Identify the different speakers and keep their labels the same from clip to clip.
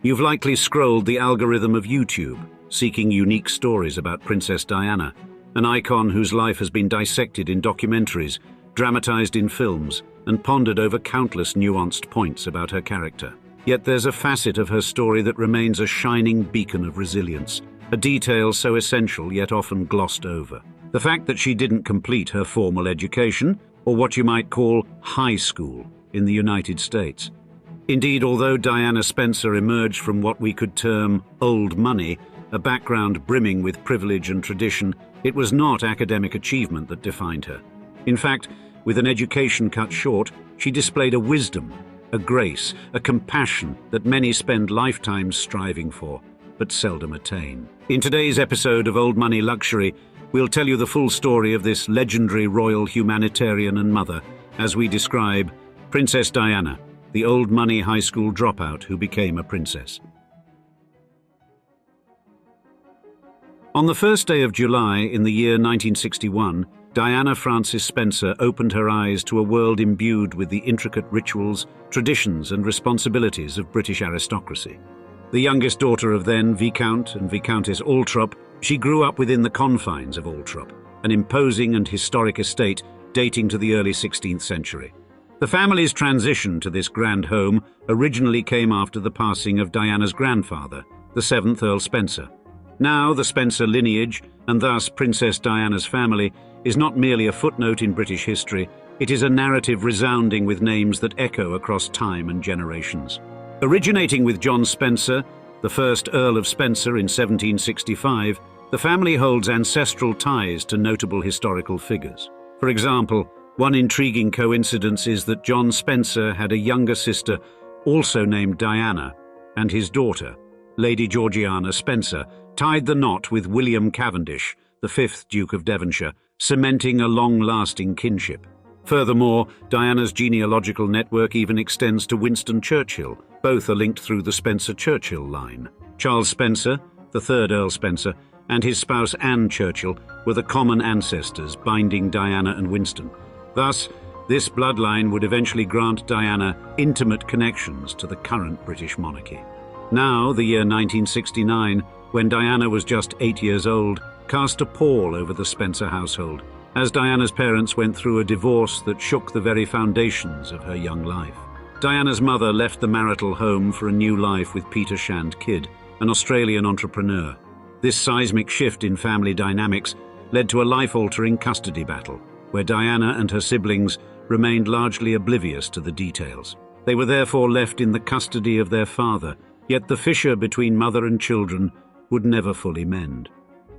Speaker 1: You've likely scrolled the algorithm of YouTube, seeking unique stories about Princess Diana, an icon whose life has been dissected in documentaries, dramatized in films, and pondered over countless nuanced points about her character. Yet there's a facet of her story that remains a shining beacon of resilience, a detail so essential yet often glossed over. The fact that she didn't complete her formal education, or what you might call high school, in the United States. Indeed, although Diana Spencer emerged from what we could term old money, a background brimming with privilege and tradition, it was not academic achievement that defined her. In fact, with an education cut short, she displayed a wisdom, a grace, a compassion that many spend lifetimes striving for, but seldom attain. In today's episode of Old Money Luxury, we'll tell you the full story of this legendary royal humanitarian and mother, as we describe Princess Diana, the old money high school dropout who became a princess. On the first day of July in the year 1961, Diana Frances Spencer opened her eyes to a world imbued with the intricate rituals, traditions and responsibilities of British aristocracy. The youngest daughter of then Viscount and Viscountess Althorp, she grew up within the confines of Althorp, an imposing and historic estate dating to the early 16th century. The family's transition to this grand home originally came after the passing of Diana's grandfather, the 7th Earl Spencer. Now, the Spencer lineage, and thus Princess Diana's family, is not merely a footnote in British history, it is a narrative resounding with names that echo across time and generations. Originating with John Spencer, the first Earl of Spencer in 1765, the family holds ancestral ties to notable historical figures. For example, one intriguing coincidence is that John Spencer had a younger sister also named Diana, and his daughter, Lady Georgiana Spencer, tied the knot with William Cavendish, the 5th Duke of Devonshire, cementing a long-lasting kinship. Furthermore, Diana's genealogical network even extends to Winston Churchill. Both are linked through the Spencer-Churchill line. Charles Spencer, the 3rd Earl Spencer, and his spouse Anne Churchill were the common ancestors binding Diana and Winston. Thus, this bloodline would eventually grant Diana intimate connections to the current British monarchy. Now, the year 1969, when Diana was just 8 years old, cast a pall over the Spencer household, as Diana's parents went through a divorce that shook the very foundations of her young life. Diana's mother left the marital home for a new life with Peter Shand Kidd, an Australian entrepreneur. This seismic shift in family dynamics led to a life-altering custody battle, where Diana and her siblings remained largely oblivious to the details. They were therefore left in the custody of their father, yet the fissure between mother and children would never fully mend.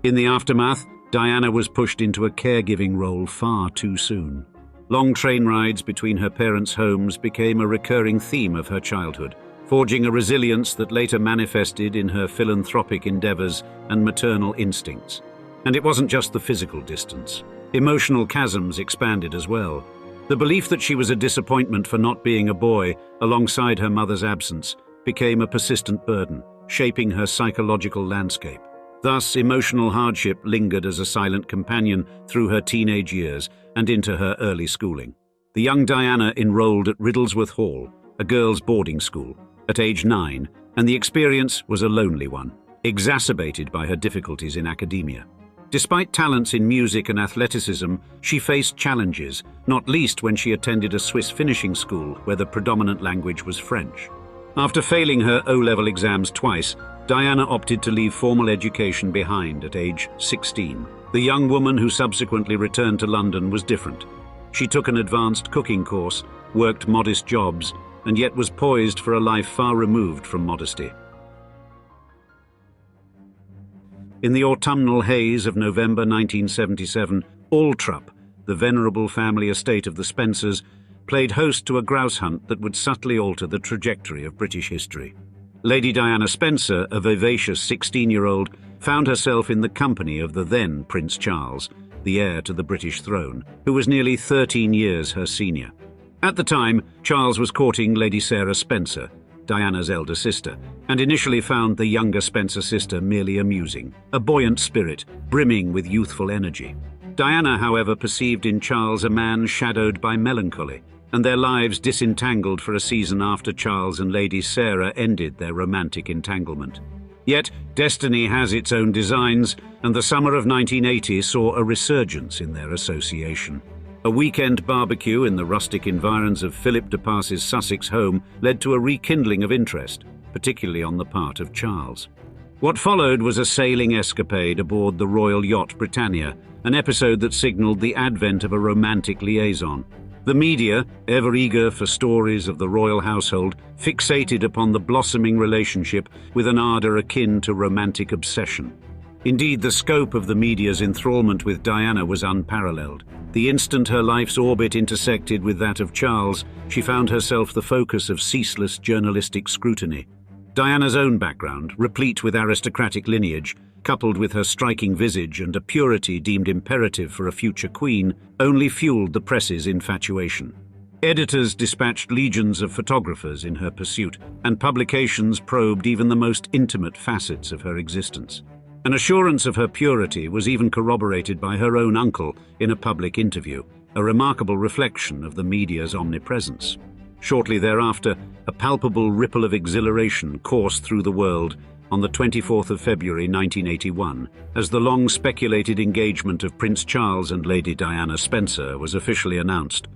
Speaker 1: In the aftermath, Diana was pushed into a caregiving role far too soon. Long train rides between her parents' homes became a recurring theme of her childhood, forging a resilience that later manifested in her philanthropic endeavors and maternal instincts. And it wasn't just the physical distance. Emotional chasms expanded as well. The belief that she was a disappointment for not being a boy, alongside her mother's absence, became a persistent burden, shaping her psychological landscape. Thus, emotional hardship lingered as a silent companion through her teenage years and into her early schooling. The young Diana enrolled at Riddlesworth Hall, a girls' boarding school, at age 9, and the experience was a lonely one, exacerbated by her difficulties in academia. Despite talents in music and athleticism, she faced challenges, not least when she attended a Swiss finishing school where the predominant language was French. After failing her O-level exams twice, Diana opted to leave formal education behind at age 16. The young woman who subsequently returned to London was different. She took an advanced cooking course, worked modest jobs, and yet was poised for a life far removed from modesty. In the autumnal haze of November 1977, Althorp, the venerable family estate of the Spencers, played host to a grouse hunt that would subtly alter the trajectory of British history. Lady Diana Spencer, a vivacious 16-year-old, found herself in the company of the then Prince Charles, the heir to the British throne, who was nearly 13 years her senior. At the time, Charles was courting Lady Sarah Spencer, Diana's elder sister, and initially found the younger Spencer sister merely amusing, a buoyant spirit, brimming with youthful energy. Diana, however, perceived in Charles a man shadowed by melancholy, and their lives disentangled for a season after Charles and Lady Sarah ended their romantic entanglement. Yet, destiny has its own designs, and the summer of 1980 saw a resurgence in their association. A weekend barbecue in the rustic environs of Philip de Pass's Sussex home led to a rekindling of interest, particularly on the part of Charles. What followed was a sailing escapade aboard the royal yacht Britannia, an episode that signaled the advent of a romantic liaison. The media, ever eager for stories of the royal household, fixated upon the blossoming relationship with an ardor akin to romantic obsession. Indeed, the scope of the media's enthrallment with Diana was unparalleled. The instant her life's orbit intersected with that of Charles, she found herself the focus of ceaseless journalistic scrutiny. Diana's own background, replete with aristocratic lineage, coupled with her striking visage and a purity deemed imperative for a future queen, only fueled the press's infatuation. Editors dispatched legions of photographers in her pursuit, and publications probed even the most intimate facets of her existence. An assurance of her purity was even corroborated by her own uncle in a public interview, a remarkable reflection of the media's omnipresence. Shortly thereafter, a palpable ripple of exhilaration coursed through the world on the 24th of February 1981, as the long-speculated engagement of Prince Charles and Lady Diana Spencer was officially announced.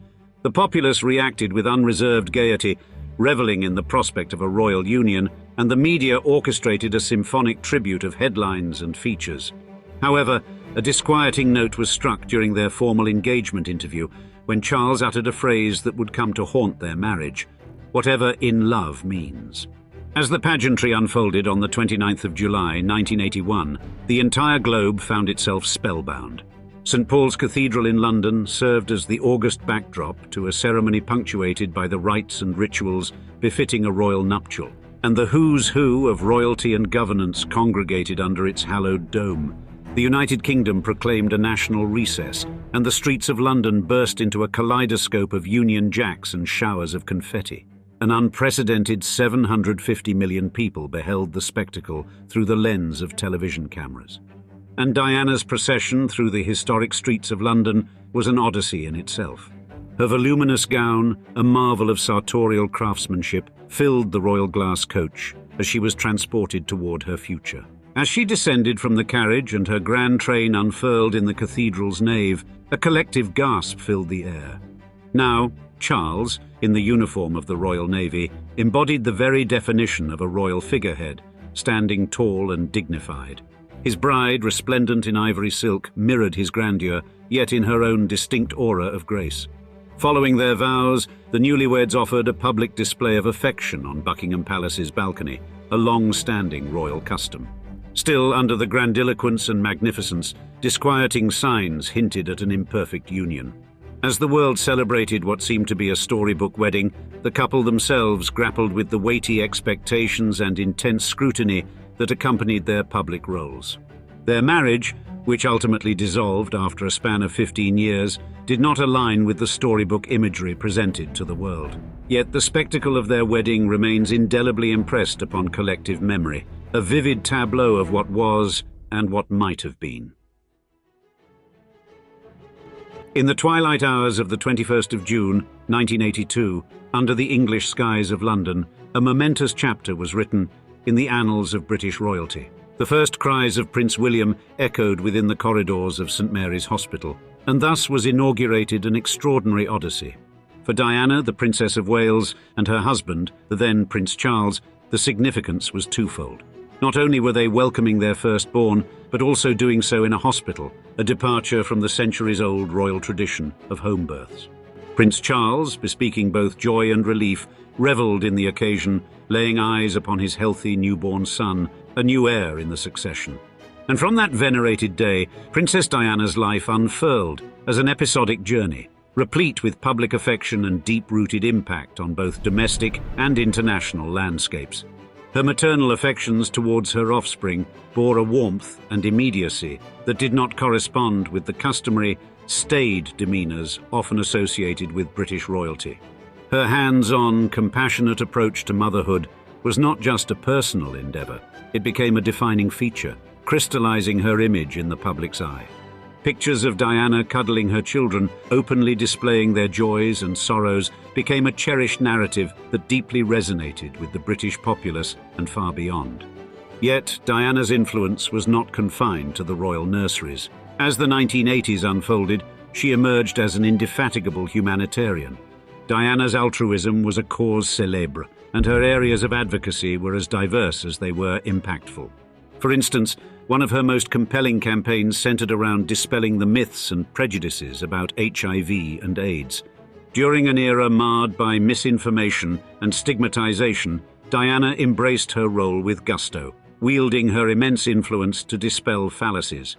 Speaker 1: The populace reacted with unreserved gaiety, reveling in the prospect of a royal union, and the media orchestrated a symphonic tribute of headlines and features. However, a disquieting note was struck during their formal engagement interview, when Charles uttered a phrase that would come to haunt their marriage: "Whatever in love means." As the pageantry unfolded on the 29th of July, 1981, the entire globe found itself spellbound. St. Paul's Cathedral in London served as the august backdrop to a ceremony punctuated by the rites and rituals befitting a royal nuptial, and the who's who of royalty and governance congregated under its hallowed dome. The United Kingdom proclaimed a national recess, and the streets of London burst into a kaleidoscope of Union Jacks and showers of confetti. An unprecedented 750 million people beheld the spectacle through the lens of television cameras. And Diana's procession through the historic streets of London was an odyssey in itself. Her voluminous gown, a marvel of sartorial craftsmanship, filled the royal glass coach as she was transported toward her future. As she descended from the carriage and her grand train unfurled in the cathedral's nave, a collective gasp filled the air. Now, Charles, in the uniform of the Royal Navy, embodied the very definition of a royal figurehead, standing tall and dignified. His bride, resplendent in ivory silk, mirrored his grandeur, yet in her own distinct aura of grace. Following their vows, the newlyweds offered a public display of affection on Buckingham Palace's balcony, a long-standing royal custom. Still, under the grandiloquence and magnificence, disquieting signs hinted at an imperfect union. As the world celebrated what seemed to be a storybook wedding, the couple themselves grappled with the weighty expectations and intense scrutiny that accompanied their public roles. Their marriage, which ultimately dissolved after a span of 15 years, did not align with the storybook imagery presented to the world. Yet the spectacle of their wedding remains indelibly impressed upon collective memory, a vivid tableau of what was and what might have been. In the twilight hours of the 21st of June, 1982, under the English skies of London, a momentous chapter was written in the annals of British royalty. The first cries of Prince William echoed within the corridors of St. Mary's Hospital, and thus was inaugurated an extraordinary odyssey. For Diana, the Princess of Wales, and her husband, the then Prince Charles, the significance was twofold. Not only were they welcoming their firstborn, but also doing so in a hospital, a departure from the centuries-old royal tradition of home births. Prince Charles, bespeaking both joy and relief, revelled in the occasion, laying eyes upon his healthy newborn son, a new heir in the succession. And from that venerated day, Princess Diana's life unfurled as an episodic journey, replete with public affection and deep-rooted impact on both domestic and international landscapes. Her maternal affections towards her offspring bore a warmth and immediacy that did not correspond with the customary, staid demeanours often associated with British royalty. Her hands-on, compassionate approach to motherhood was not just a personal endeavour, it became a defining feature, crystallising her image in the public's eye. Pictures of Diana cuddling her children, openly displaying their joys and sorrows, became a cherished narrative that deeply resonated with the British populace and far beyond. Yet, Diana's influence was not confined to the royal nurseries. As the 1980s unfolded, she emerged as an indefatigable humanitarian. Diana's altruism was a cause célèbre, and her areas of advocacy were as diverse as they were impactful. For instance, one of her most compelling campaigns centered around dispelling the myths and prejudices about HIV and AIDS. During an era marred by misinformation and stigmatization, Diana embraced her role with gusto, wielding her immense influence to dispel fallacies.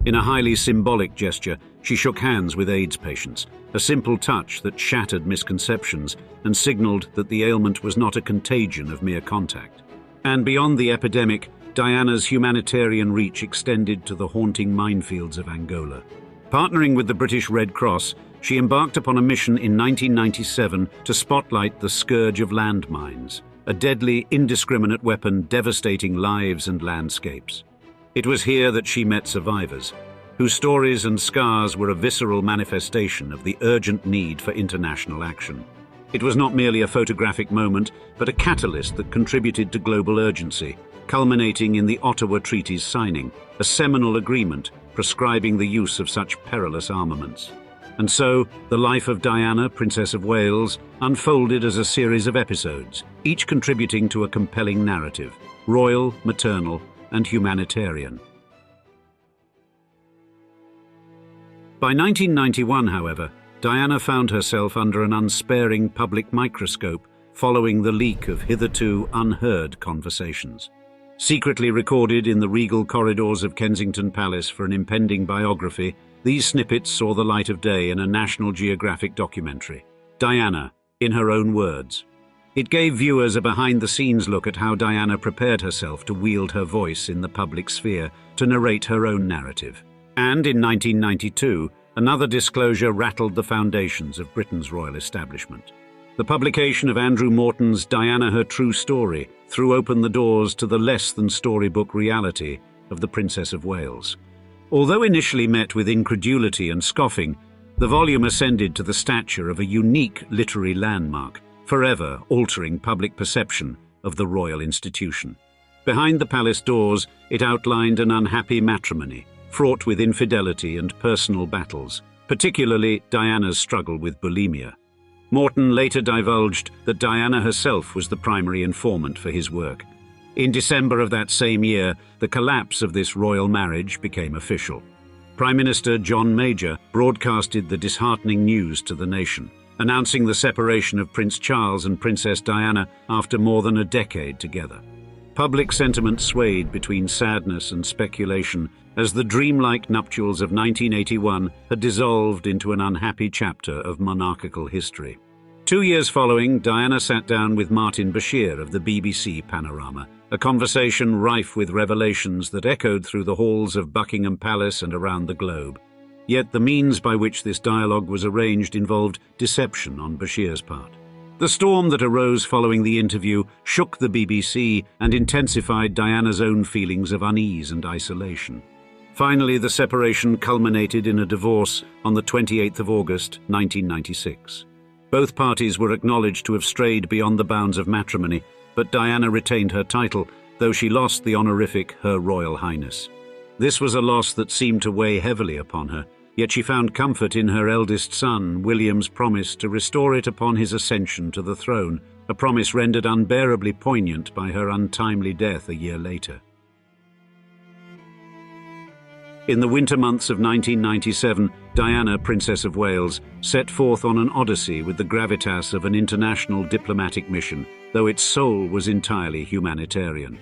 Speaker 1: In a highly symbolic gesture, she shook hands with AIDS patients, a simple touch that shattered misconceptions and signaled that the ailment was not a contagion of mere contact. And beyond the epidemic, Diana's humanitarian reach extended to the haunting minefields of Angola. Partnering with the British Red Cross, she embarked upon a mission in 1997 to spotlight the scourge of landmines, a deadly, indiscriminate weapon devastating lives and landscapes. It was here that she met survivors, whose stories and scars were a visceral manifestation of the urgent need for international action. It was not merely a photographic moment, but a catalyst that contributed to global urgency, culminating in the Ottawa Treaty's signing, a seminal agreement prescribing the use of such perilous armaments. And so, the life of Diana, Princess of Wales, unfolded as a series of episodes, each contributing to a compelling narrative, royal, maternal, and humanitarian. By 1991, however, Diana found herself under an unsparing public microscope following the leak of hitherto unheard conversations. Secretly recorded in the regal corridors of Kensington Palace for an impending biography, these snippets saw the light of day in a National Geographic documentary, Diana, in her own words. It gave viewers a behind-the-scenes look at how Diana prepared herself to wield her voice in the public sphere to narrate her own narrative. And in 1992, another disclosure rattled the foundations of Britain's royal establishment. The publication of Andrew Morton's Diana, Her True Story threw open the doors to the less-than-storybook reality of the Princess of Wales. Although initially met with incredulity and scoffing, the volume ascended to the stature of a unique literary landmark, forever altering public perception of the royal institution. Behind the palace doors, it outlined an unhappy matrimony, fraught with infidelity and personal battles, particularly Diana's struggle with bulimia. Morton later divulged that Diana herself was the primary informant for his work. In December of that same year, the collapse of this royal marriage became official. Prime Minister John Major broadcasted the disheartening news to the nation, announcing the separation of Prince Charles and Princess Diana after more than a decade together. Public sentiment swayed between sadness and speculation as the dreamlike nuptials of 1981 had dissolved into an unhappy chapter of monarchical history. 2 years following, Diana sat down with Martin Bashir of the BBC Panorama, a conversation rife with revelations that echoed through the halls of Buckingham Palace and around the globe. Yet the means by which this dialogue was arranged involved deception on Bashir's part. The storm that arose following the interview shook the BBC and intensified Diana's own feelings of unease and isolation. Finally, the separation culminated in a divorce on the 28th of August, 1996. Both parties were acknowledged to have strayed beyond the bounds of matrimony, but Diana retained her title, though she lost the honorific Her Royal Highness. This was a loss that seemed to weigh heavily upon her, yet she found comfort in her eldest son, William's promise to restore it upon his ascension to the throne, a promise rendered unbearably poignant by her untimely death a year later. In the winter months of 1997, Diana, Princess of Wales, set forth on an odyssey with the gravitas of an international diplomatic mission, though its soul was entirely humanitarian.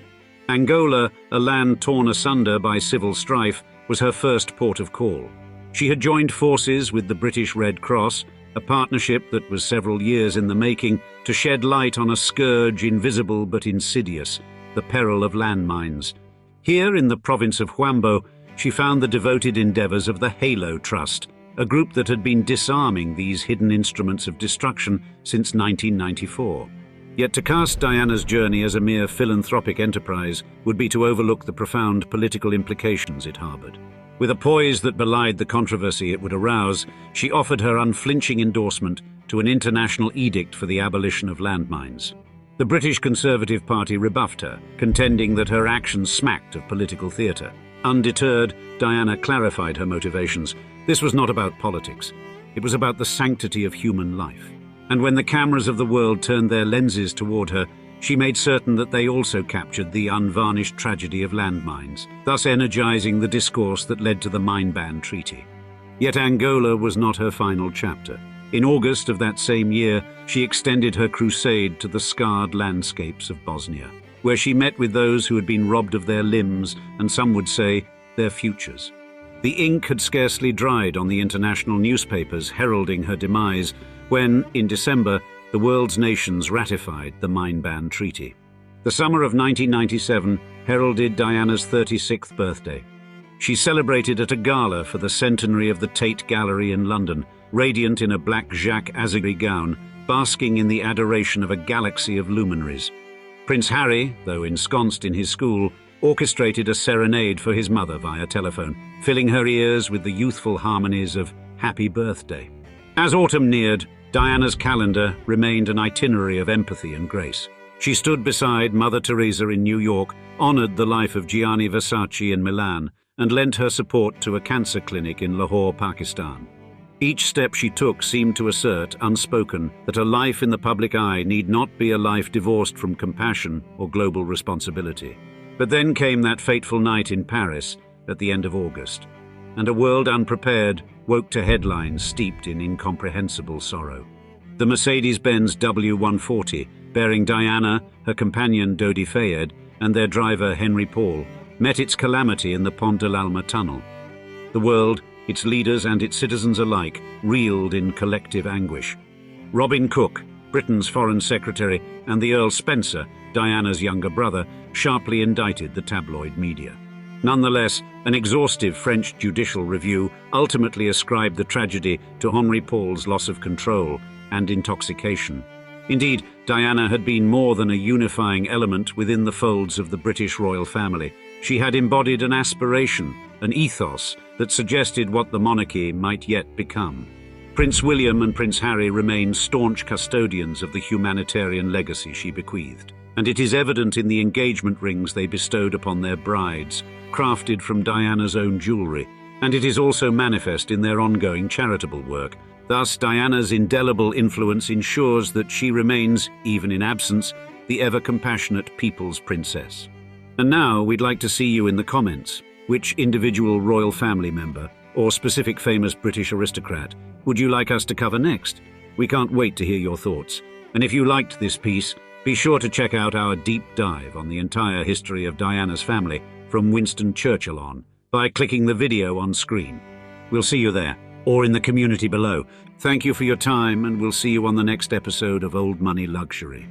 Speaker 1: Angola, a land torn asunder by civil strife, was her first port of call. She had joined forces with the British Red Cross, a partnership that was several years in the making, to shed light on a scourge invisible but insidious, the peril of landmines. Here, in the province of Huambo, she found the devoted endeavours of the Halo Trust, a group that had been disarming these hidden instruments of destruction since 1994. Yet to cast Diana's journey as a mere philanthropic enterprise would be to overlook the profound political implications it harboured. With a poise that belied the controversy it would arouse, she offered her unflinching endorsement to an international edict for the abolition of landmines. The British Conservative Party rebuffed her, contending that her actions smacked of political theatre. Undeterred, Diana clarified her motivations. This was not about politics. It was about the sanctity of human life. And when the cameras of the world turned their lenses toward her, she made certain that they also captured the unvarnished tragedy of landmines, thus energizing the discourse that led to the Mine Ban Treaty. Yet Angola was not her final chapter. In August of that same year, she extended her crusade to the scarred landscapes of Bosnia, where she met with those who had been robbed of their limbs and, some would say, their futures. The ink had scarcely dried on the international newspapers heralding her demise when, in December, the world's nations ratified the Mine Ban Treaty. The summer of 1997 heralded Diana's 36th birthday. She celebrated at a gala for the centenary of the Tate Gallery in London, radiant in a black Jacques Azegri gown, basking in the adoration of a galaxy of luminaries. Prince Harry, though ensconced in his school, orchestrated a serenade for his mother via telephone, filling her ears with the youthful harmonies of Happy Birthday. As autumn neared, Diana's calendar remained an itinerary of empathy and grace. She stood beside Mother Teresa in New York, honored the life of Gianni Versace in Milan, and lent her support to a cancer clinic in Lahore, Pakistan. Each step she took seemed to assert, unspoken, that a life in the public eye need not be a life divorced from compassion or global responsibility. But then came that fateful night in Paris at the end of August, and a world unprepared woke to headlines steeped in incomprehensible sorrow. The Mercedes-Benz W140, bearing Diana, her companion Dodi Fayed, and their driver Henry Paul, met its calamity in the Pont de l'Alma tunnel. The world, its leaders and its citizens alike, reeled in collective anguish. Robin Cook, Britain's Foreign Secretary, and the Earl Spencer, Diana's younger brother, sharply indicted the tabloid media. Nonetheless, an exhaustive French judicial review ultimately ascribed the tragedy to Henri Paul's loss of control and intoxication. Indeed, Diana had been more than a unifying element within the folds of the British royal family. She had embodied an aspiration, an ethos that suggested what the monarchy might yet become. Prince William and Prince Harry remained staunch custodians of the humanitarian legacy she bequeathed, and it is evident in the engagement rings they bestowed upon their brides, crafted from Diana's own jewellery, and it is also manifest in their ongoing charitable work. Thus, Diana's indelible influence ensures that she remains, even in absence, the ever-compassionate people's princess. And now we'd like to see you in the comments. Which individual royal family member or specific famous British aristocrat would you like us to cover next? We can't wait to hear your thoughts. And if you liked this piece, be sure to check out our deep dive on the entire history of Diana's family from Winston Churchill on by clicking the video on screen. We'll see you there, or in the community below. Thank you for your time, and we'll see you on the next episode of Old Money Luxury.